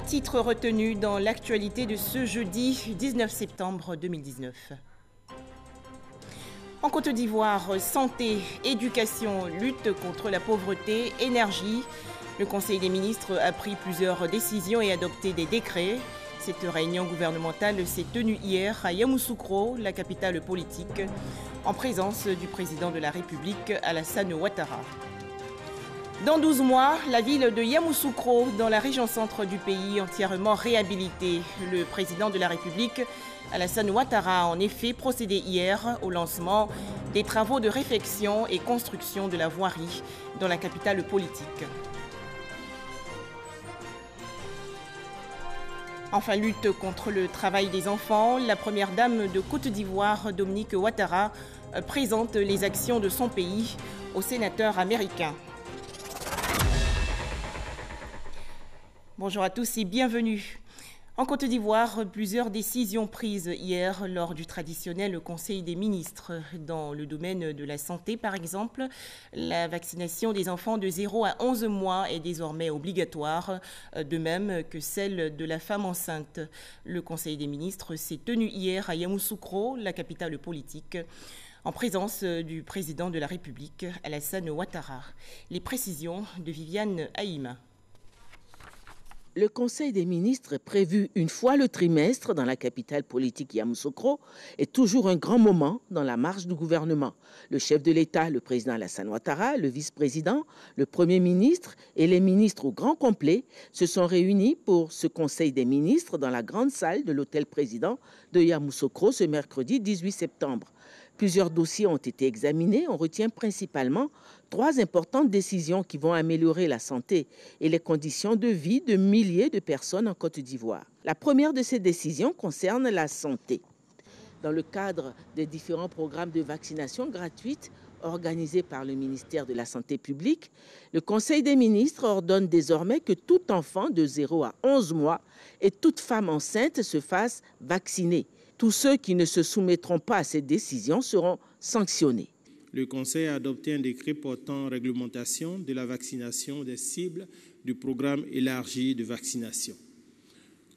titres retenus dans l'actualité de ce jeudi 19 septembre 2019. En Côte d'Ivoire, santé, éducation, lutte contre la pauvreté, énergie. Le Conseil des ministres a pris plusieurs décisions et adopté des décrets. Cette réunion gouvernementale s'est tenue hier à Yamoussoukro, la capitale politique, en présence du président de la République, Alassane Ouattara. Dans 12 mois, la ville de Yamoussoukro, dans la région centre du pays, entièrement réhabilitée. Le président de la République, Alassane Ouattara, a en effet procédé hier au lancement des travaux de réfection et construction de la voirie dans la capitale politique. Enfin, lutte contre le travail des enfants, la première dame de Côte d'Ivoire, Dominique Ouattara, présente les actions de son pays aux sénateurs américains. Bonjour à tous et bienvenue. En Côte d'Ivoire, plusieurs décisions prises hier lors du traditionnel Conseil des ministres. Dans le domaine de la santé, par exemple, la vaccination des enfants de 0 à 11 mois est désormais obligatoire, de même que celle de la femme enceinte. Le Conseil des ministres s'est tenu hier à Yamoussoukro, la capitale politique, en présence du président de la République, Alassane Ouattara. Les précisions de Viviane Haïma. Le Conseil des ministres, prévu une fois le trimestre dans la capitale politique Yamoussoukro, est toujours un grand moment dans la marche du gouvernement. Le chef de l'État, le président Alassane Ouattara, le vice-président, le Premier ministre et les ministres au grand complet se sont réunis pour ce Conseil des ministres dans la grande salle de l'hôtel président de Yamoussoukro ce mercredi 18 septembre. Plusieurs dossiers ont été examinés. On retient principalement 3 importantes décisions qui vont améliorer la santé et les conditions de vie de milliers de personnes en Côte d'Ivoire. La première de ces décisions concerne la santé. Dans le cadre des différents programmes de vaccination gratuite organisés par le ministère de la Santé publique, le Conseil des ministres ordonne désormais que tout enfant de 0 à 11 mois et toute femme enceinte se fasse vacciner. Tous ceux qui ne se soumettront pas à cette décision seront sanctionnés. Le Conseil a adopté un décret portant réglementation de la vaccination des cibles du programme élargi de vaccination.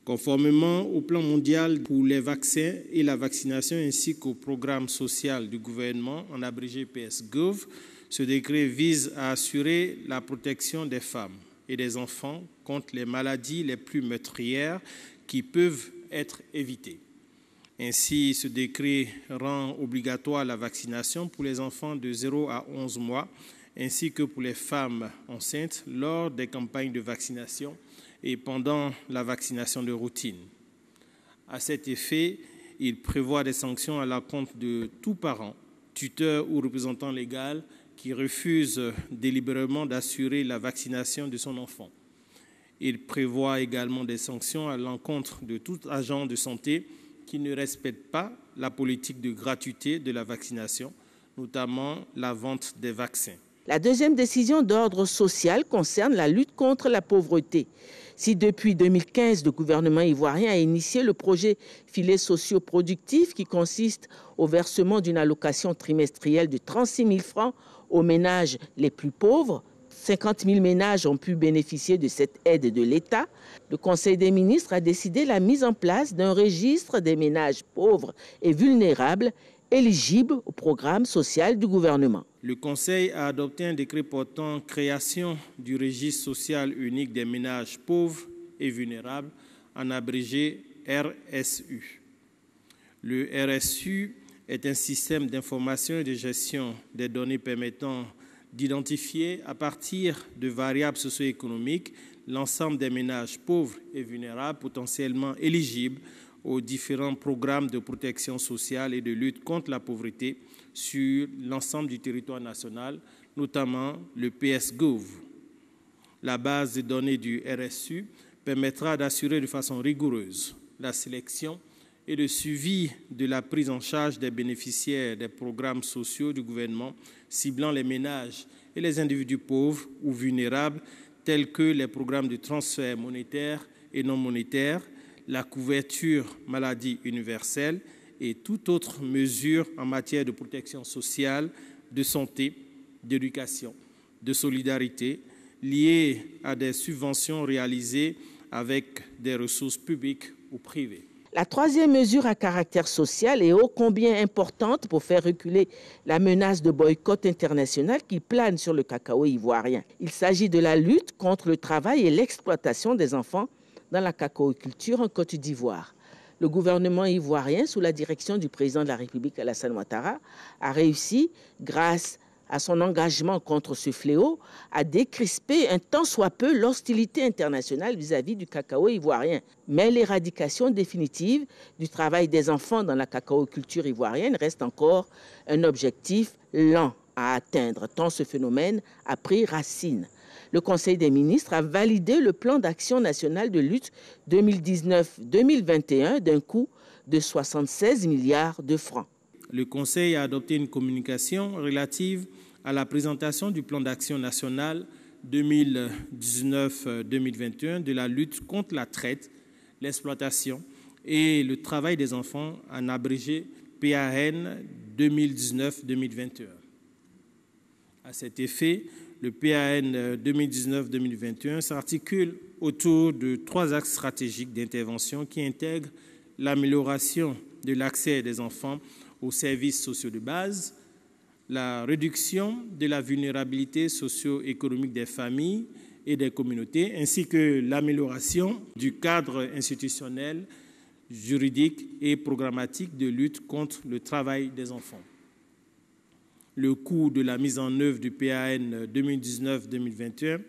Conformément au plan mondial pour les vaccins et la vaccination ainsi qu'au programme social du gouvernement, en abrégé PS-Gov, ce décret vise à assurer la protection des femmes et des enfants contre les maladies les plus meurtrières qui peuvent être évitées. Ainsi, ce décret rend obligatoire la vaccination pour les enfants de 0 à 11 mois, ainsi que pour les femmes enceintes lors des campagnes de vaccination et pendant la vaccination de routine. À cet effet, il prévoit des sanctions à l'encontre de tout parent, tuteur ou représentant légal qui refuse délibérément d'assurer la vaccination de son enfant. Il prévoit également des sanctions à l'encontre de tout agent de santé qui ne respectent pas la politique de gratuité de la vaccination, notamment la vente des vaccins. La deuxième décision d'ordre social concerne la lutte contre la pauvreté. Si depuis 2015, le gouvernement ivoirien a initié le projet filet socio-productif qui consiste au versement d'une allocation trimestrielle de 36 000 francs aux ménages les plus pauvres, 50 000 ménages ont pu bénéficier de cette aide de l'État. Le Conseil des ministres a décidé la mise en place d'un registre des ménages pauvres et vulnérables éligibles au programme social du gouvernement. Le Conseil a adopté un décret portant création du registre social unique des ménages pauvres et vulnérables, en abrégé RSU. Le RSU est un système d'information et de gestion des données permettant d'identifier à partir de variables socio-économiques l'ensemble des ménages pauvres et vulnérables potentiellement éligibles aux différents programmes de protection sociale et de lutte contre la pauvreté sur l'ensemble du territoire national, notamment le PS-Gov. La base de données du RSU permettra d'assurer de façon rigoureuse la sélection et le suivi de la prise en charge des bénéficiaires des programmes sociaux du gouvernement ciblant les ménages et les individus pauvres ou vulnérables tels que les programmes de transfert monétaire et non monétaire, la couverture maladie universelle et toute autre mesure en matière de protection sociale, de santé, d'éducation, de solidarité liées à des subventions réalisées avec des ressources publiques ou privées. La troisième mesure à caractère social est ô combien importante pour faire reculer la menace de boycott international qui plane sur le cacao ivoirien. Il s'agit de la lutte contre le travail et l'exploitation des enfants dans la cacaoculture en Côte d'Ivoire. Le gouvernement ivoirien, sous la direction du président de la République Alassane Ouattara, a réussi, grâce à son engagement contre ce fléau, à décrisper un tant soit peu l'hostilité internationale vis-à-vis du cacao ivoirien. Mais l'éradication définitive du travail des enfants dans la cacaoculture ivoirienne reste encore un objectif lent à atteindre, tant ce phénomène a pris racine. Le Conseil des ministres a validé le plan d'action national de lutte 2019-2021 d'un coût de 76 milliards de francs. Le Conseil a adopté une communication relative à la présentation du plan d'action national 2019-2021 de la lutte contre la traite, l'exploitation et le travail des enfants, en abrégé PAN 2019-2021. À cet effet, le PAN 2019-2021 s'articule autour de 3 axes stratégiques d'intervention qui intègrent l'amélioration de l'accès des enfants aux services sociaux de base, la réduction de la vulnérabilité socio-économique des familles et des communautés, ainsi que l'amélioration du cadre institutionnel, juridique et programmatique de lutte contre le travail des enfants. Le coût de la mise en œuvre du PAN 2019-2021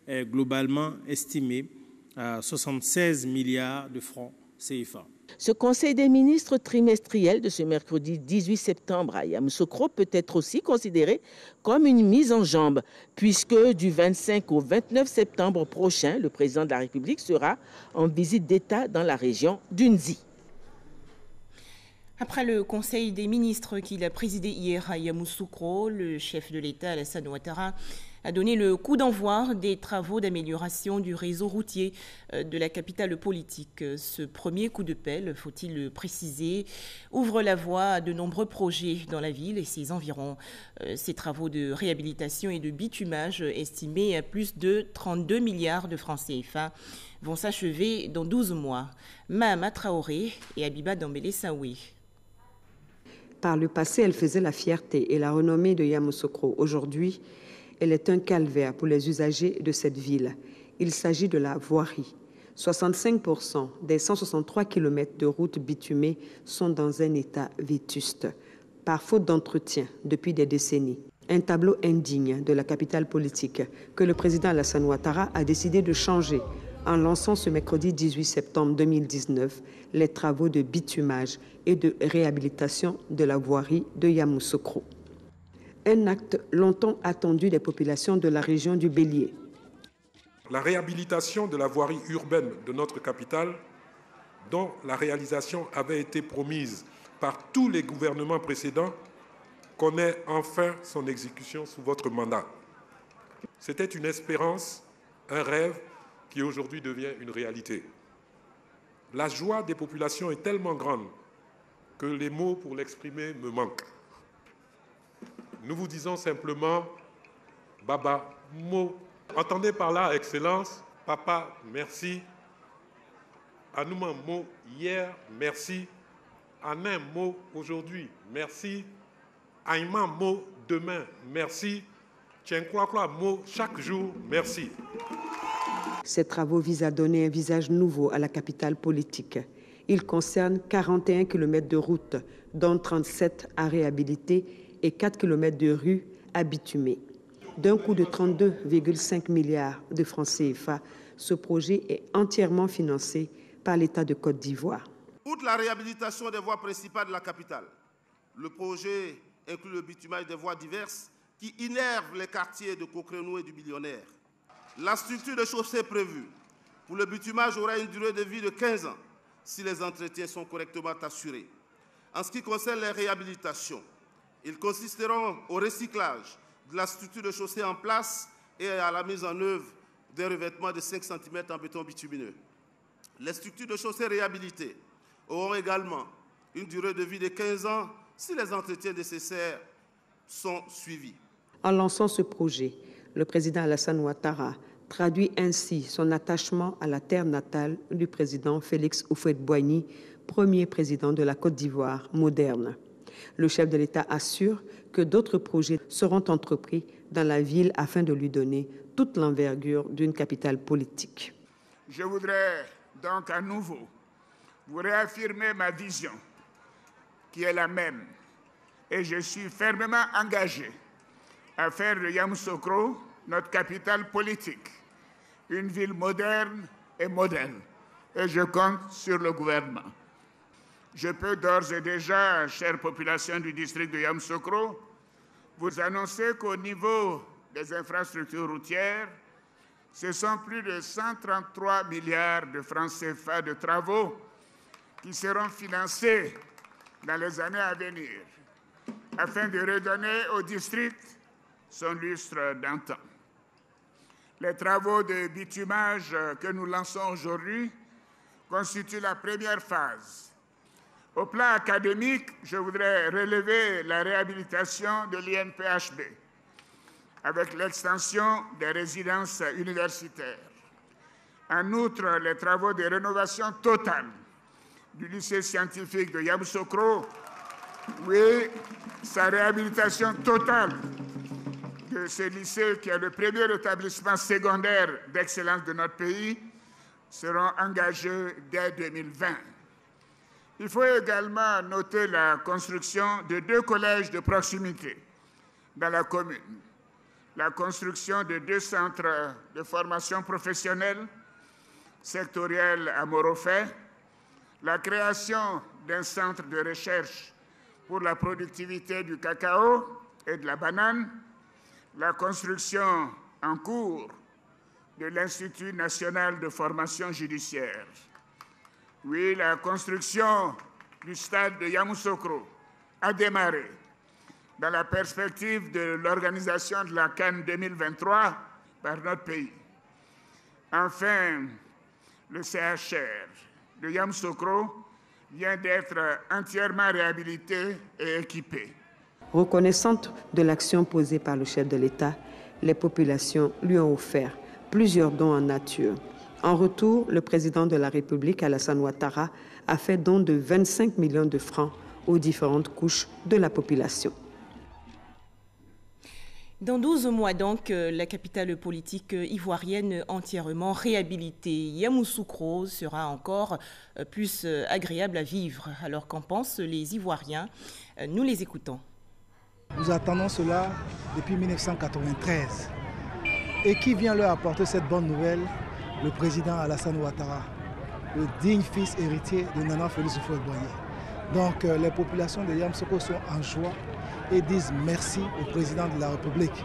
est globalement estimé à 76 milliards de francs CFA. Ce Conseil des ministres trimestriel de ce mercredi 18 septembre à Yamoussoukro peut être aussi considéré comme une mise en jambe, puisque du 25 au 29 septembre prochain, le président de la République sera en visite d'État dans la région d'Unzi. Après le Conseil des ministres qu'il a présidé hier à Yamoussoukro, le chef de l'État, Alassane Ouattara, a donné le coup d'envoi des travaux d'amélioration du réseau routier de la capitale politique. Ce premier coup de pelle, faut-il le préciser, ouvre la voie à de nombreux projets dans la ville et ses environs. Ces travaux de réhabilitation et de bitumage, estimés à plus de 32 milliards de francs CFA, vont s'achever dans 12 mois. Mahama Traoré et Abiba Dambélé Saoué. Par le passé, elle faisait la fierté et la renommée de Yamoussoukro. Aujourd'hui, elle est un calvaire pour les usagers de cette ville. Il s'agit de la voirie. 65% des 163 km de routes bitumées sont dans un état vétuste, par faute d'entretien depuis des décennies. Un tableau indigne de la capitale politique que le président Alassane Ouattara a décidé de changer en lançant ce mercredi 18 septembre 2019 les travaux de bitumage et de réhabilitation de la voirie de Yamoussoukro. Un acte longtemps attendu des populations de la région du Bélier. La réhabilitation de la voirie urbaine de notre capitale, dont la réalisation avait été promise par tous les gouvernements précédents, connaît enfin son exécution sous votre mandat. C'était une espérance, un rêve qui aujourd'hui devient une réalité. La joie des populations est tellement grande que les mots pour l'exprimer me manquent. Nous vous disons simplement « Baba Mo ». Entendez par là, Excellence, Papa, merci. Anouma Mo, hier, merci. Anin Mo, aujourd'hui, merci. Aïma Mo, demain, merci. Tchenkwa Mo, chaque jour, merci. Ces travaux visent à donner un visage nouveau à la capitale politique. Ils concernent 41 km de route, dont 37 à réhabiliter et 4 km de rues à bitumer. D'un coût de 32,5 milliards de francs CFA, ce projet est entièrement financé par l'État de Côte d'Ivoire. Outre la réhabilitation des voies principales de la capitale, le projet inclut le bitumage des voies diverses qui innervent les quartiers de Cocrenou et du Billionnaire. La structure de chaussée prévue pour le bitumage aura une durée de vie de 15 ans si les entretiens sont correctement assurés. En ce qui concerne les réhabilitations, ils consisteront au recyclage de la structure de chaussée en place et à la mise en œuvre d'un revêtement de 5 cm en béton bitumineux. Les structures de chaussée réhabilitées auront également une durée de vie de 15 ans si les entretiens nécessaires sont suivis. En lançant ce projet, le président Alassane Ouattara traduit ainsi son attachement à la terre natale du président Félix Houphouët-Boigny, premier président de la Côte d'Ivoire moderne. Le chef de l'État assure que d'autres projets seront entrepris dans la ville afin de lui donner toute l'envergure d'une capitale politique. Je voudrais donc à nouveau vous réaffirmer ma vision, qui est la même, et je suis fermement engagé à faire de Yamoussoukro notre capitale politique, une ville moderne et modèle, et je compte sur le gouvernement. Je peux d'ores et déjà, chère population du district de Yamoussoukro, vous annoncer qu'au niveau des infrastructures routières, ce sont plus de 133 milliards de francs CFA de travaux qui seront financés dans les années à venir, afin de redonner au district son lustre d'antan. Les travaux de bitumage que nous lançons aujourd'hui constituent la première phase. Au plan académique, je voudrais relever la réhabilitation de l'INPHB avec l'extension des résidences universitaires. En outre, les travaux de rénovation totale du lycée scientifique de Yamoussoukro, oui, sa réhabilitation totale de ce lycée qui est le premier établissement secondaire d'excellence de notre pays, seront engagés dès 2020. Il faut également noter la construction de 2 collèges de proximité dans la commune, la construction de 2 centres de formation professionnelle sectoriels à Morofé, la création d'un centre de recherche pour la productivité du cacao et de la banane, la construction en cours de l'Institut national de formation judiciaire. Oui, la construction du stade de Yamoussoukro a démarré dans la perspective de l'organisation de la CAN 2023 par notre pays. Enfin, le CHR de Yamoussoukro vient d'être entièrement réhabilité et équipé. Reconnaissante de l'action posée par le chef de l'État, les populations lui ont offert plusieurs dons en nature. En retour, le président de la République, Alassane Ouattara, a fait don de 25 millions de francs aux différentes couches de la population. Dans 12 mois donc, la capitale politique ivoirienne entièrement réhabilitée, Yamoussoukro sera encore plus agréable à vivre. Alors qu'en pensent les Ivoiriens? Nous les écoutons. Nous attendons cela depuis 1993. Et qui vient leur apporter cette bonne nouvelle? Le président Alassane Ouattara, le digne fils héritier de Nana Félix Houphouët-Boigny. Donc les populations de Yamoussoukro sont en joie et disent merci au président de la République.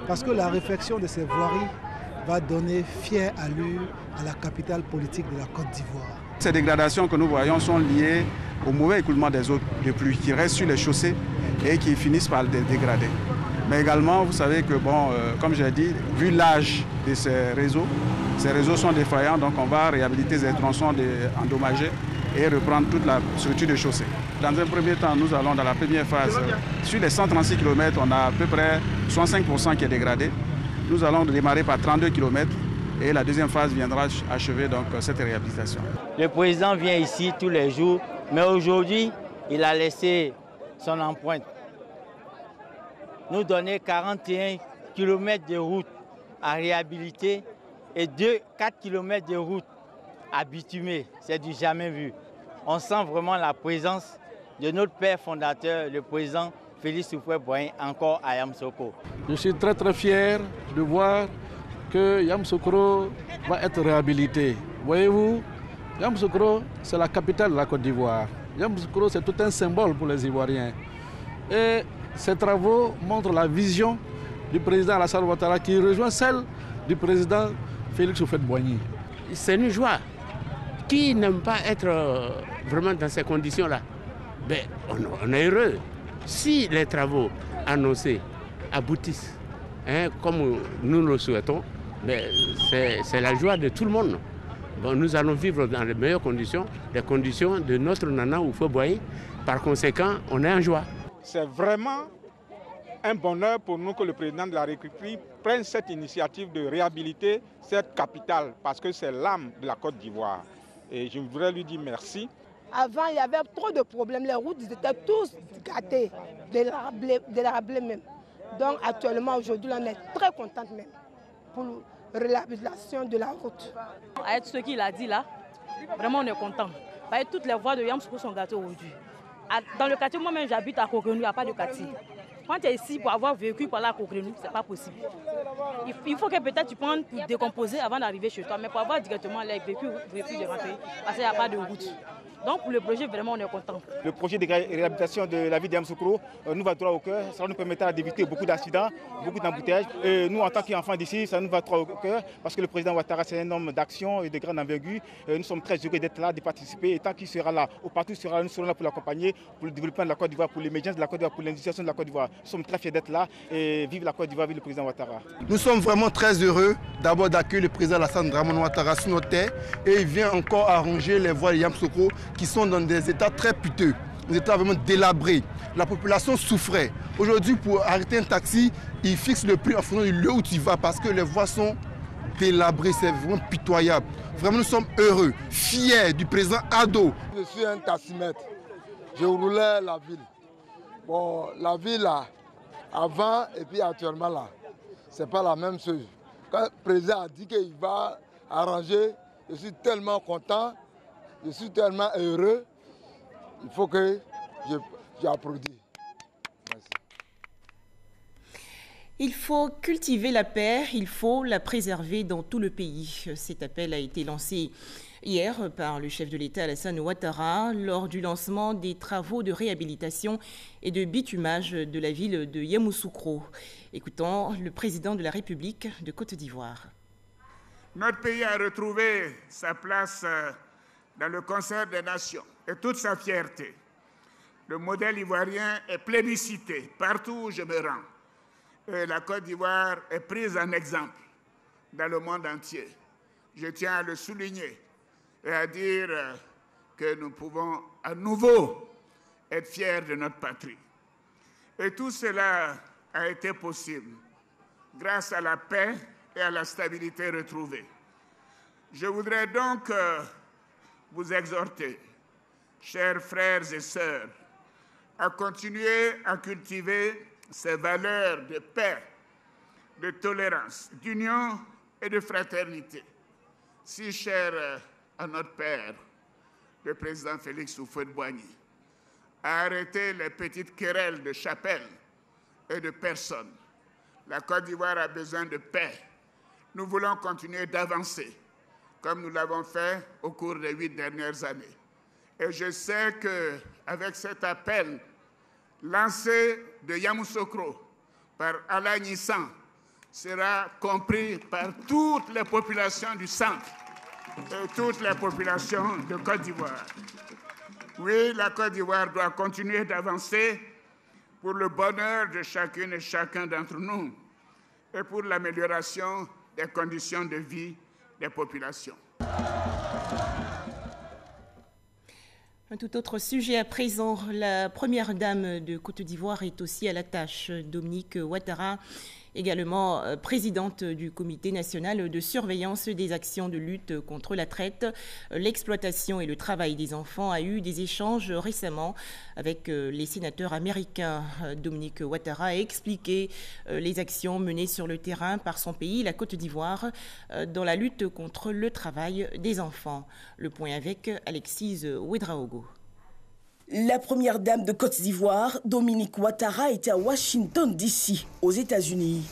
Parce que la réflexion de ces voiries va donner fière allure à la capitale politique de la Côte d'Ivoire. Ces dégradations que nous voyons sont liées au mauvais écoulement des eaux de pluie qui restent sur les chaussées et qui finissent par les dégrader. Mais également, vous savez que, comme j'ai dit, vu l'âge de ces réseaux sont défaillants, donc on va réhabiliter ces tronçons endommagés et reprendre toute la structure de chaussée. Dans un premier temps, nous allons dans la première phase. Sur les 136 km, on a à peu près 65% qui est dégradé. Nous allons démarrer par 32 km et la deuxième phase viendra achever donc, cette réhabilitation. Le président vient ici tous les jours, mais aujourd'hui, il a laissé son empreinte. Nous donner 41 km de route à réhabiliter et 4 km de route à bitumer. C'est du jamais vu. On sent vraiment la présence de notre père fondateur, le président Félix Houphouët-Boigny, encore à Yamoussoukro. Je suis très très fier de voir que Yamoussoukro va être réhabilité. Voyez-vous, Yamoussoukro, c'est la capitale de la Côte d'Ivoire. Yamoussoukro, c'est tout un symbole pour les Ivoiriens. Et ces travaux montrent la vision du président Alassane Ouattara qui rejoint celle du président Félix Houphouët-Boigny. C'est une joie. Qui n'aime pas être vraiment dans ces conditions-là? Ben, on est heureux. Si les travaux annoncés aboutissent, comme nous le souhaitons, ben, c'est la joie de tout le monde. Bon, nous allons vivre dans les meilleures conditions, les conditions de notre Nana Houphouët-Boigny. Par conséquent, on est en joie. C'est vraiment un bonheur pour nous que le président de la République prenne cette initiative de réhabiliter cette capitale parce que c'est l'âme de la Côte d'Ivoire. Et je voudrais lui dire merci. Avant, il y avait trop de problèmes. Les routes étaient tous gâtées, délabrées même. Donc actuellement, aujourd'hui, on est très contente même pour la réhabilitation de la route. Avec ce qu'il a dit là, vraiment on est content. Toutes les voies de Yamoussoukro sont gâtées aujourd'hui. Dans le quartier, moi-même j'habite à Coquelin, il n'y a pas de quartier. Quand tu es ici pour avoir vécu par là à Coquelin, ce n'est pas possible. Il faut que peut-être tu prennes pour décomposer avant d'arriver chez toi, mais pour avoir directement les véhicules de rentrer, parce qu'il n'y a pas de route. Donc pour le projet, vraiment, on est content. Le projet de réhabilitation de la ville de Yamoussoukro nous va droit au cœur. Ça nous permettra d'éviter beaucoup d'accidents, beaucoup d'embouteillages. Et nous, en tant qu'enfants d'ici, ça nous va droit au cœur parce que le président Ouattara, c'est un homme d'action et de grande envergure. Nous sommes très heureux d'être là, de participer. Et tant qu'il sera là, ou partout il sera là, nous serons là pour l'accompagner, pour le développement de la Côte d'Ivoire, pour l'émergence de la Côte d'Ivoire, pour l'industrialisation de la Côte d'Ivoire. Nous sommes très fiers d'être là et vive la Côte d'Ivoire, vive le président Ouattara. Nous sommes vraiment très heureux d'abord d'accueillir le président Alassane Dramane Ouattara sur nos terres et il vient encore arranger les voies de Yamoussoukro qui sont dans des états très piteux, des états vraiment délabrés. La population souffrait. Aujourd'hui, pour arrêter un taxi, il fixe le prix en fonction du lieu où tu vas parce que les voies sont délabrées, c'est vraiment pitoyable. Vraiment, nous sommes heureux, fiers du président Ado. Je suis un taximètre. Je roulais la ville. Bon, la ville là, avant et puis actuellement là, c'est pas la même chose. Quand le président a dit qu'il va arranger, je suis tellement content, je suis tellement heureux. Il faut que j'applaudisse. Merci. Il faut cultiver la paix, il faut la préserver dans tout le pays. Cet appel a été lancé hier par le chef de l'État Alassane Ouattara lors du lancement des travaux de réhabilitation et de bitumage de la ville de Yamoussoukro. Écoutons le président de la République de Côte d'Ivoire. Notre pays a retrouvé sa place dans le concert des nations et toute sa fierté. Le modèle ivoirien est plébiscité partout où je me rends. Et la Côte d'Ivoire est prise en exemple dans le monde entier. Je tiens à le souligner et à dire que nous pouvons à nouveau être fiers de notre patrie. Et tout cela a été possible grâce à la paix et à la stabilité retrouvée. Je voudrais donc vous exhorter, chers frères et sœurs, à continuer à cultiver ces valeurs de paix, de tolérance, d'union et de fraternité, si chères à notre père, le président Félix Houphouët-Boigny, à arrêter les petites querelles de chapelle et de personnes. La Côte d'Ivoire a besoin de paix. Nous voulons continuer d'avancer, comme nous l'avons fait au cours des 8 dernières années. Et je sais qu'avec cet appel lancé de Yamoussoukro par Alain Nissan sera compris par toutes les populations du centre et toutes les populations de Côte d'Ivoire. Oui, la Côte d'Ivoire doit continuer d'avancer pour le bonheur de chacune et chacun d'entre nous et pour l'amélioration des conditions de vie des populations. Un tout autre sujet à présent. La première dame de Côte d'Ivoire est aussi à la tâche. Dominique Ouattara, également présidente du Comité national de surveillance des actions de lutte contre la traite, l'exploitation et le travail des enfants, a eu des échanges récemment avec les sénateurs américains. Dominique Ouattara a expliqué les actions menées sur le terrain par son pays, la Côte d'Ivoire, dans la lutte contre le travail des enfants. Le point avec Alexis Ouedraogo. La première dame de Côte d'Ivoire, Dominique Ouattara, était à Washington, D.C., aux États-Unis.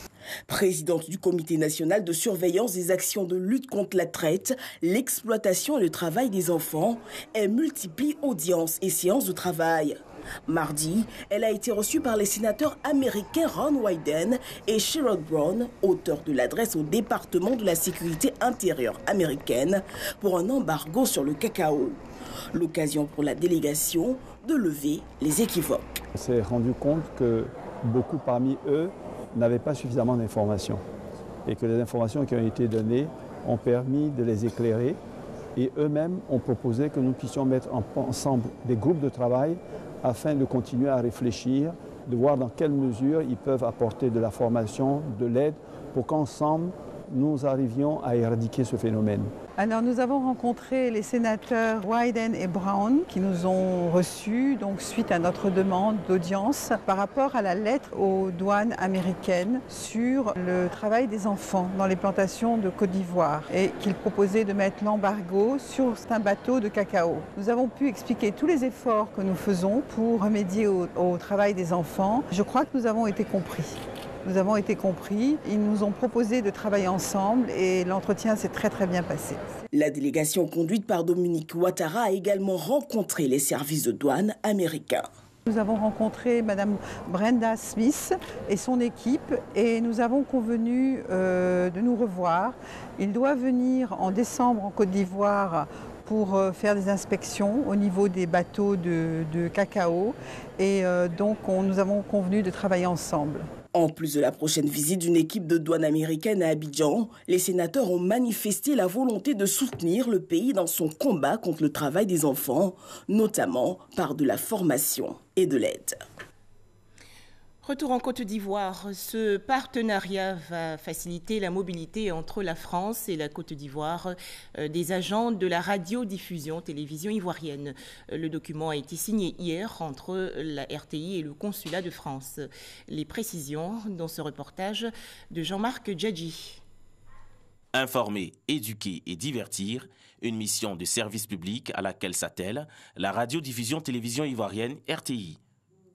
Présidente du Comité national de surveillance des actions de lutte contre la traite, l'exploitation et le travail des enfants, elle multiplie audiences et séances de travail. Mardi, elle a été reçue par les sénateurs américains Ron Wyden et Sherrod Brown, auteurs de l'adresse au département de la sécurité intérieure américaine pour un embargo sur le cacao. L'occasion pour la délégation de lever les équivoques. On s'est rendu compte que beaucoup parmi eux n'avaient pas suffisamment d'informations et que les informations qui ont été données ont permis de les éclairer et eux-mêmes ont proposé que nous puissions mettre ensemble des groupes de travail afin de continuer à réfléchir de voir dans quelle mesure ils peuvent apporter de la formation, de l'aide, pour qu'ensemble, nous arrivions à éradiquer ce phénomène. Alors nous avons rencontré les sénateurs Wyden et Brown qui nous ont reçus donc, suite à notre demande d'audience par rapport à la lettre aux douanes américaines sur le travail des enfants dans les plantations de Côte d'Ivoire et qu'ils proposaient de mettre l'embargo sur certains bateaux de cacao. Nous avons pu expliquer tous les efforts que nous faisons pour remédier au travail des enfants. Je crois que nous avons été compris. Nous avons été compris, ils nous ont proposé de travailler ensemble et l'entretien s'est très bien passé. La délégation conduite par Dominique Ouattara a également rencontré les services de douane américains. Nous avons rencontré Mme Brenda Smith et son équipe et nous avons convenu de nous revoir. Il doit venir en décembre en Côte d'Ivoire pour faire des inspections au niveau des bateaux de cacao et donc nous avons convenu de travailler ensemble. En plus de la prochaine visite d'une équipe de douane américaine à Abidjan, les sénateurs ont manifesté la volonté de soutenir le pays dans son combat contre le travail des enfants, notamment par de la formation et de l'aide. Retour en Côte d'Ivoire. Ce partenariat va faciliter la mobilité entre la France et la Côte d'Ivoire des agents de la radiodiffusion télévision ivoirienne. Le document a été signé hier entre la RTI et le Consulat de France. Les précisions dans ce reportage de Jean-Marc Djadji. Informer, éduquer et divertir, une mission de service public à laquelle s'attelle la radiodiffusion télévision ivoirienne RTI.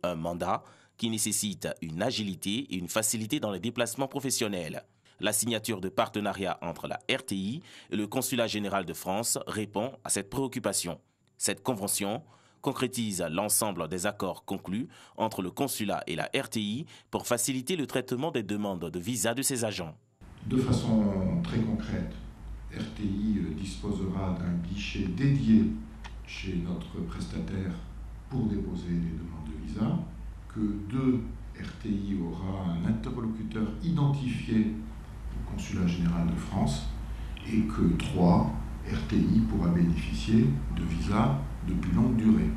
Un mandat qui nécessite une agilité et une facilité dans les déplacements professionnels. La signature de partenariat entre la RTI et le Consulat général de France répond à cette préoccupation. Cette convention concrétise l'ensemble des accords conclus entre le Consulat et la RTI pour faciliter le traitement des demandes de visa de ses agents. De façon très concrète, RTI disposera d'un guichet dédié chez notre prestataire pour déposer les demandes de visa, que 2, RTI aura un interlocuteur identifié au Consulat général de France et que 3, RTI pourra bénéficier de visas de plus longue durée.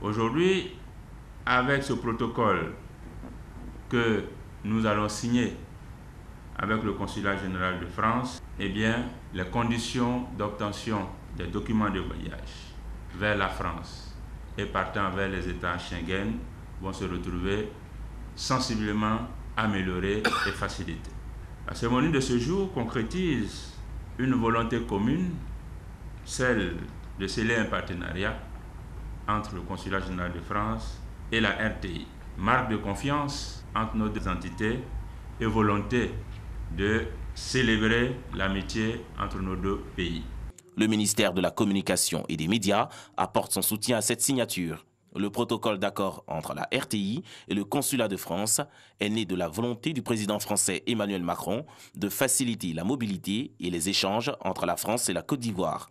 Aujourd'hui, avec ce protocole que nous allons signer avec le Consulat général de France, eh bien, les conditions d'obtention des documents de voyage vers la France et partant vers les États Schengen vont se retrouver sensiblement améliorées et facilitées. La cérémonie de ce jour concrétise une volonté commune, celle de sceller un partenariat entre le Consulat général de France et la RTI. Marque de confiance entre nos deux entités et volonté de célébrer l'amitié entre nos deux pays. Le ministère de la Communication et des Médias apporte son soutien à cette signature. Le protocole d'accord entre la RTI et le Consulat de France est né de la volonté du président français Emmanuel Macron de faciliter la mobilité et les échanges entre la France et la Côte d'Ivoire.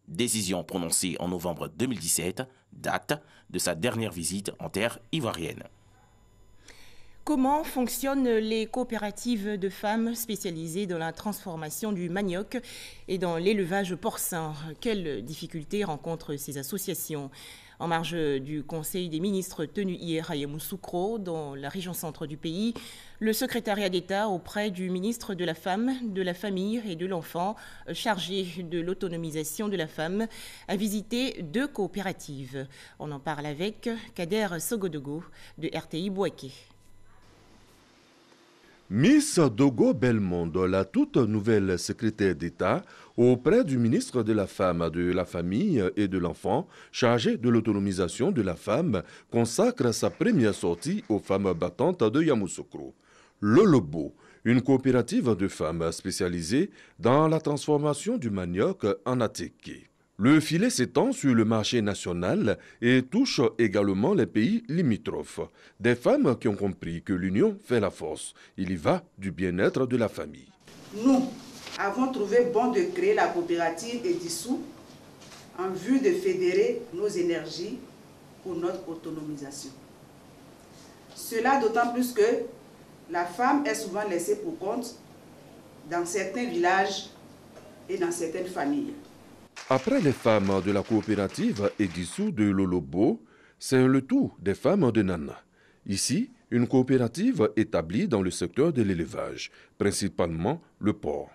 Décision prononcée en novembre 2017, date de sa dernière visite en terre ivoirienne. Comment fonctionnent les coopératives de femmes spécialisées dans la transformation du manioc et dans l'élevage porcin? Quelles difficultés rencontrent ces associations? En marge du Conseil des ministres tenu hier à Yamoussoukro, dans la région centre du pays, le secrétariat d'État auprès du ministre de la Femme, de la Famille et de l'Enfant, chargé de l'autonomisation de la femme, a visité 2 coopératives. On en parle avec Kader Sogodogo de RTI Bouaké. Miss Dogo Belmondo, la toute nouvelle secrétaire d'État auprès du ministre de la Femme, de la Famille et de l'Enfant, chargé de l'autonomisation de la femme, consacre sa première sortie aux femmes battantes de Yamoussoukro. Lolobo, une coopérative de femmes spécialisée dans la transformation du manioc en attiqué. Le filet s'étend sur le marché national et touche également les pays limitrophes. Des femmes qui ont compris que l'union fait la force. Il y va du bien-être de la famille. Nous avons trouvé bon de créer la coopérative Edissou en vue de fédérer nos énergies pour notre autonomisation. Cela d'autant plus que la femme est souvent laissée pour compte dans certains villages et dans certaines familles. Après les femmes de la coopérative Edissou de Lolobo, c'est le tour des femmes de Nana. Ici, une coopérative établie dans le secteur de l'élevage, principalement le porc.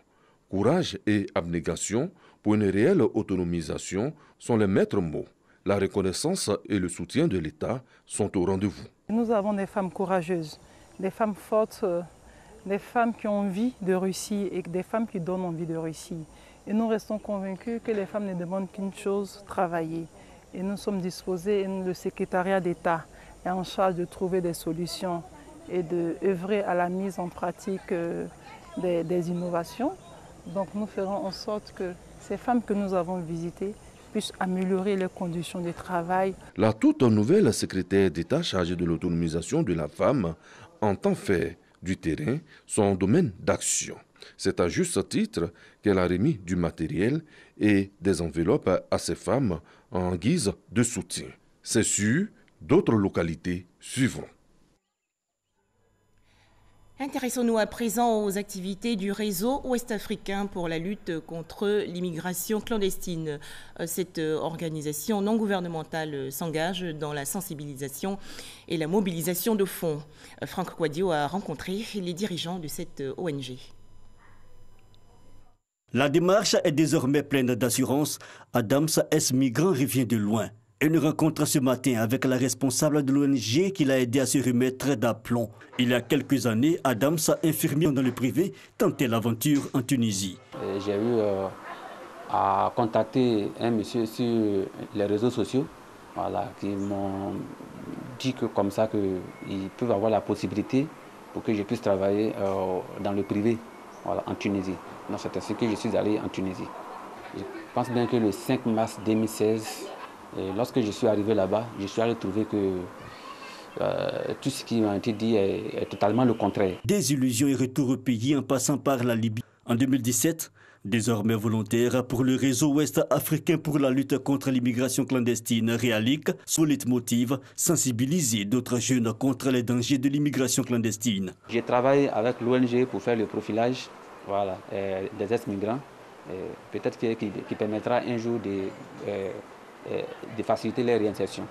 Courage et abnégation pour une réelle autonomisation sont les maîtres mots. La reconnaissance et le soutien de l'État sont au rendez-vous. Nous avons des femmes courageuses, des femmes fortes, des femmes qui ont envie de réussir et des femmes qui donnent envie de réussir. Et nous restons convaincus que les femmes ne demandent qu'une chose, travailler. Et nous sommes disposés, et le secrétariat d'État est en charge de trouver des solutions et d'œuvrer à la mise en pratique des innovations. Donc nous ferons en sorte que ces femmes que nous avons visitées puissent améliorer les conditions de travail. La toute nouvelle secrétaire d'État chargée de l'autonomisation de la femme entend faire du terrain son domaine d'action. C'est à juste titre qu'elle a remis du matériel et des enveloppes à ces femmes en guise de soutien. C'est sûr, d'autres localités suivront. Intéressons-nous à présent aux activités du réseau ouest-africain pour la lutte contre l'immigration clandestine. Cette organisation non gouvernementale s'engage dans la sensibilisation et la mobilisation de fonds. Franck Kouadio a rencontré les dirigeants de cette ONG. La démarche est désormais pleine d'assurance. Adams S. Migrant revient de loin. Une rencontre ce matin avec la responsable de l'ONG qui l'a aidé à se remettre d'aplomb. Il y a quelques années, Adams, infirmière dans le privé, tentait l'aventure en Tunisie. J'ai eu à contacter un monsieur sur les réseaux sociaux, qui m'ont dit que comme ça qu'ils peuvent avoir la possibilité pour que je puisse travailler dans le privé, en Tunisie. Donc c'est ainsi que je suis allé en Tunisie. Je pense bien que le 5 mars 2016, et lorsque je suis arrivé là-bas, je suis allé trouver que tout ce qui m'a été dit est totalement le contraire. Désillusion et retour au pays en passant par la Libye. En 2017, désormais volontaire pour le réseau ouest-africain pour la lutte contre l'immigration clandestine, REALIC, sous leitmotiv sensibiliser d'autres jeunes contre les dangers de l'immigration clandestine. J'ai travaillé avec l'ONG pour faire le profilage des ex-migrants, peut-être qui permettra un jour de faciliter leur réinsertion.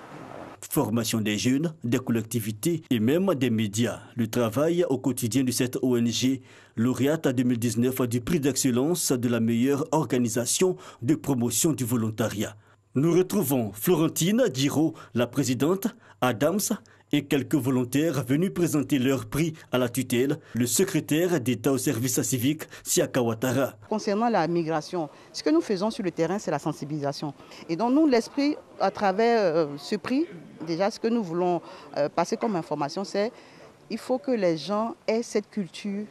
Formation des jeunes, des collectivités et même des médias. Le travail au quotidien de cette ONG, lauréate en 2019 du prix d'excellence de la meilleure organisation de promotion du volontariat. Nous retrouvons Florentine Giraud, la présidente, Adams et quelques volontaires venus présenter leur prix à la tutelle, le secrétaire d'État au service civique, Siaka Ouattara. Concernant la migration, ce que nous faisons sur le terrain, c'est la sensibilisation. Et donc nous, l'esprit, à travers ce prix, déjà ce que nous voulons passer comme information, c'est qu'il faut que les gens aient cette culture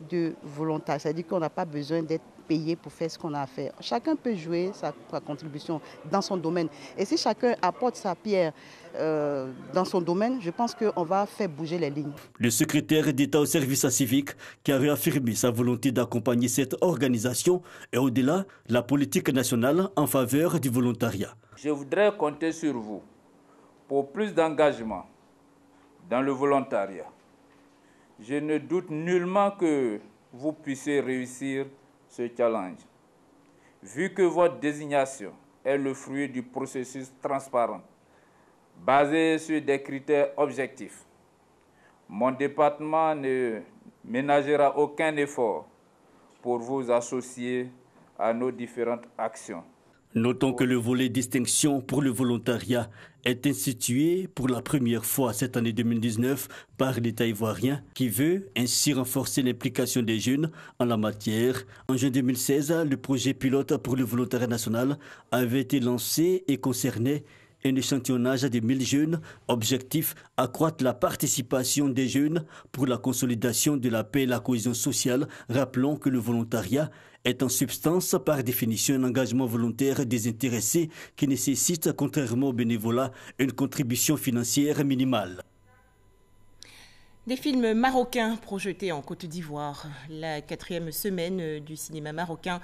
de volontariat. C'est-à-dire qu'on n'a pas besoin d'être payé pour faire ce qu'on a à faire. Chacun peut jouer sa contribution dans son domaine. Et si chacun apporte sa pierre dans son domaine, je pense qu'on va faire bouger les lignes. Le secrétaire d'État au service civique qui a réaffirmé sa volonté d'accompagner cette organisation et au-delà, la politique nationale en faveur du volontariat. Je voudrais compter sur vous pour plus d'engagement dans le volontariat. Je ne doute nullement que vous puissiez réussir ce challenge, vu que votre désignation est le fruit du processus transparent, basé sur des critères objectifs. Mon département ne ménagera aucun effort pour vous associer à nos différentes actions. Notons que le volet distinction pour le volontariat est institué pour la première fois cette année 2019 par l'État ivoirien qui veut ainsi renforcer l'implication des jeunes en la matière. En juin 2016, le projet pilote pour le volontariat national avait été lancé et concernait un échantillonnage de 1000 jeunes. Objectif, accroître la participation des jeunes pour la consolidation de la paix et la cohésion sociale. Rappelons que le volontariat est en substance, par définition, un engagement volontaire désintéressé qui nécessite, contrairement au bénévolat, une contribution financière minimale. Des films marocains projetés en Côte d'Ivoire. La 4e semaine du cinéma marocain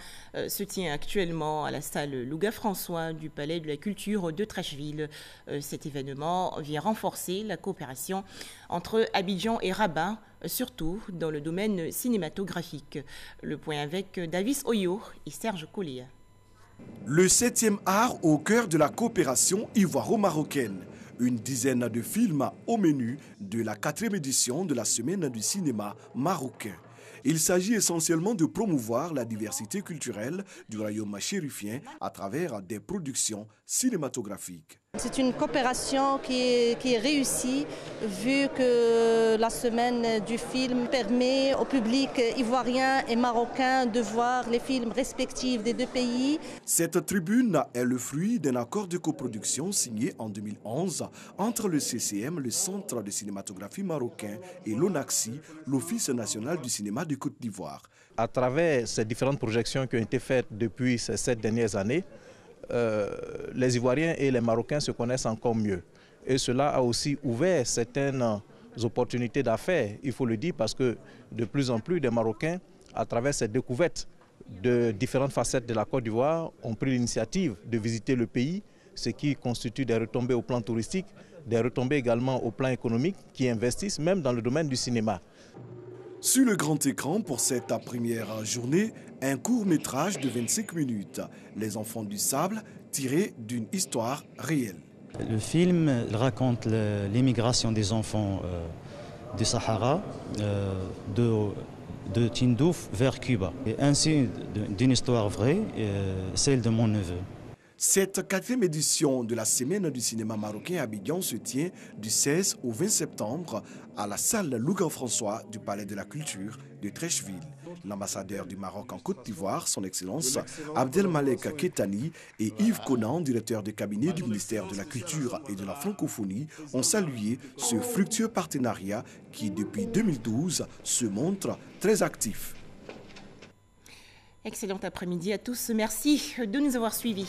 se tient actuellement à la salle Louga-François du Palais de la Culture de Trècheville. Cet événement vient renforcer la coopération entre Abidjan et Rabat, surtout dans le domaine cinématographique. Le point avec Davis Oyo et Serge Collier. Le 7e art au cœur de la coopération ivoiro-marocaine. Une dizaine de films au menu de la 4e édition de la Semaine du cinéma marocain. Il s'agit essentiellement de promouvoir la diversité culturelle du royaume chérifien à travers des productions cinématographiques. C'est une coopération qui est réussie, vu que la semaine du film permet au public ivoirien et marocain de voir les films respectifs des deux pays. Cette tribune est le fruit d'un accord de coproduction signé en 2011 entre le CCM, le Centre de cinématographie marocain, et l'ONACCI, l'Office national du cinéma de Côte d'Ivoire. À travers ces différentes projections qui ont été faites depuis ces 7 dernières années, les Ivoiriens et les Marocains se connaissent encore mieux. Et cela a aussi ouvert certaines opportunités d'affaires, il faut le dire, parce que de plus en plus des Marocains, à travers cette découverte de différentes facettes de la Côte d'Ivoire, ont pris l'initiative de visiter le pays, ce qui constitue des retombées au plan touristique, des retombées également au plan économique, qui investissent même dans le domaine du cinéma. Sur le grand écran, pour cette première journée, un court-métrage de 25 minutes, Les enfants du sable, tiré d'une histoire réelle. Le film raconte l'émigration des enfants du Sahara, de Tindouf vers Cuba, et ainsi d'une histoire vraie, celle de mon neveu. Cette 4e édition de la Semaine du cinéma marocain à Abidjan se tient du 16 au 20 septembre à la salle Louga-François du Palais de la Culture de Treichville. L'ambassadeur du Maroc en Côte d'Ivoire, son Excellence Abdelmalek Ketani, et Yves Conan, directeur de cabinet du ministère de la Culture et de la Francophonie, ont salué ce fructueux partenariat qui, depuis 2012, se montre très actif. Excellent après-midi à tous. Merci de nous avoir suivis.